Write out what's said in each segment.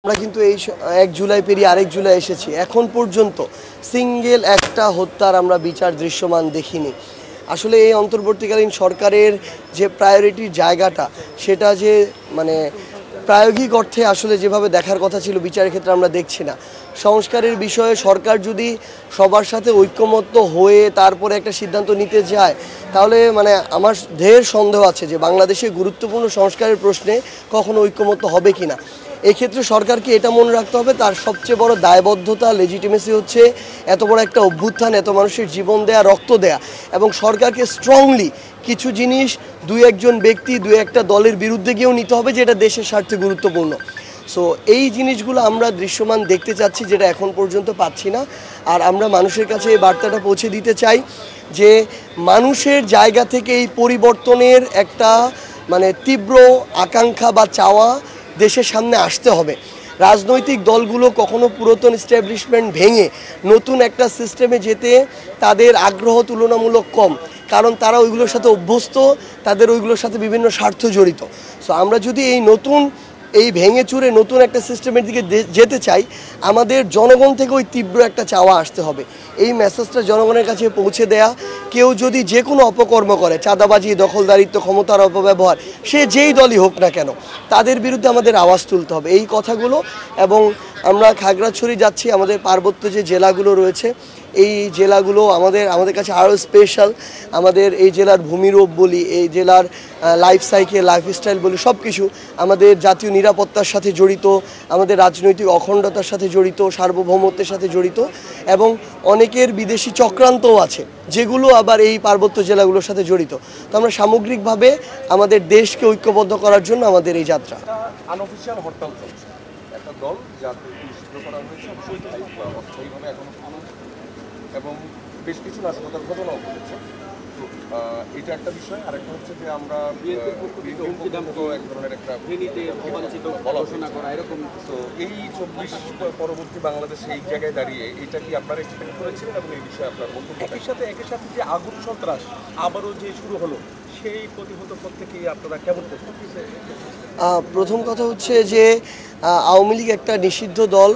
আমরা কিন্তু এই 1 জুলাই পেরিয়ে আরেক জুলাই এসেছি। এখন পর্যন্ত সিঙ্গেল একটা হত্যার আমরা বিচার দৃশ্যমান দেখিনি। আসলে এই অন্তর্বর্তীকালীন সরকারের যে প্রায়োরিটির জায়গাটা, সেটা যে মানে প্রায়োগিক অর্থে আসলে যেভাবে দেখার কথা ছিল বিচারের ক্ষেত্রে আমরা দেখছি না। সংস্কারের বিষয়ে সরকার যদি সবার সাথে ঐক্যমত্য হয়ে তারপরে একটা সিদ্ধান্ত নিতে যায়, তাহলে আমার ঢের সন্দেহ আছে যে বাংলাদেশে গুরুত্বপূর্ণ সংস্কারের প্রশ্নে কখনো ঐক্যমত্য হবে কিনা। এক্ষেত্রে সরকারকে এটা মনে রাখতে হবে, তার সবচেয়ে বড় দায়বদ্ধতা, লেজিটিমেসি হচ্ছে এত বড় একটা অভ্যুত্থান, এত মানুষের জীবন দেয়া, রক্ত দেয়া, এবং সরকারকে স্ট্রংলি কিছু জিনিস দুই একজন ব্যক্তি, দুই একটা দলের বিরুদ্ধে গিয়েও নিতে হবে, যেটা দেশের স্বার্থে গুরুত্বপূর্ণ। সো এই জিনিসগুলো আমরা দৃশ্যমান দেখতে চাচ্ছি, যেটা এখন পর্যন্ত পাচ্ছি না। আর আমরা মানুষের কাছে এই বার্তাটা পৌঁছে দিতে চাই যে মানুষের জায়গা থেকে এই পরিবর্তনের একটা তীব্র আকাঙ্ক্ষা বা চাওয়া দেশের সামনে আসতে হবে। রাজনৈতিক দলগুলো কখনো পুরাতন এস্টাবলিশমেন্ট ভেঙে নতুন একটা সিস্টেমে যেতে তাদের আগ্রহ তুলনামূলক কম, কারণ তারা ওইগুলোর সাথে অভ্যস্ত, তাদের ওইগুলোর সাথে বিভিন্ন স্বার্থ জড়িত। সো আমরা যদি এই ভেঙে চুরে নতুন একটা সিস্টেমের দিকে যেতে চাই, আমাদের জনগণ থেকে ওই তীব্র একটা চাওয়া আসতে হবে। এই মেসেজটা জনগণের কাছে পৌঁছে দেয়া, কেউ যদি যে কোনো অপকর্ম করে, চাঁদাবাজি, দখলদারিত্ব, ক্ষমতার অপব্যবহার, সে যেই দলই হোক না কেন, তাদের বিরুদ্ধে আমাদের আওয়াজ তুলতে হবে, এই কথাগুলো। এবং আমরা খাগড়াছড়ি যাচ্ছি, আমাদের পার্বত্য যে জেলাগুলো রয়েছে, এই জেলাগুলো আমাদের কাছে আরও স্পেশাল। আমাদের এই জেলার ভূমিরূপ বলি, এই জেলার লাইফ সাইকেল, লাইফস্টাইল বলি, সব কিছু আমাদের জাতীয় নিরাপত্তার সাথে জড়িত, আমাদের রাজনৈতিক অখণ্ডতার সাথে জড়িত, সার্বভৌমত্বের সাথে জড়িত, এবং অনেকের বিদেশি চক্রান্তও আছে, যেগুলো আবার এই পার্বত্য জেলাগুলোর সাথে জড়িত। তো আমরা সামগ্রিকভাবে আমাদের দেশকে ঐক্যবদ্ধ করার জন্য আমাদের এই যাত্রা। আনঅফিশিয়াল হরতাল চলছে, একটা দল যাতে নিষিদ্ধ করা হয়েছে অস্থায়ীভাবে এখনো, এবং বেশ কিছু নাশকতার ঘটনাও ঘটেছে। তো এটা একটা বিষয়। আরেকটা হচ্ছে যে আমরা এক ধরনের একটা ঘোষণা করা এরকম। তো এই 24 পরবর্তী বাংলাদেশে এই জায়গায় দাঁড়িয়ে এটা কি আপনারা এক্সপেক্ট করেছিলেন, এবং এই বিষয়ে আপনার বক্তব্য? একই সাথে যে আগুন সন্ত্রাস আবারও যে শুরু হলো, সেই প্রতিহত করতে কি আপনারা কেমন প্রস্তুতি? প্রথম কথা হচ্ছে যে আওয়ামী লীগ একটা নিষিদ্ধ দল,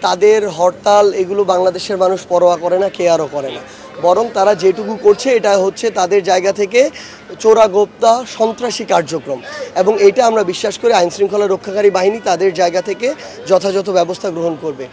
তাদের হরতাল এগুলো বাংলাদেশের মানুষ পরোয়া করে না, কেয়ারও করে না। বরং তারা যেটুকু করছে এটা হচ্ছে তাদের জায়গা থেকে চোরাগোপ্তা সন্ত্রাসী কার্যক্রম, এবং এটা আমরা বিশ্বাস করি আইনশৃঙ্খলা রক্ষাকারী বাহিনী তাদের জায়গা থেকে যথাযথ ব্যবস্থা গ্রহণ করবে।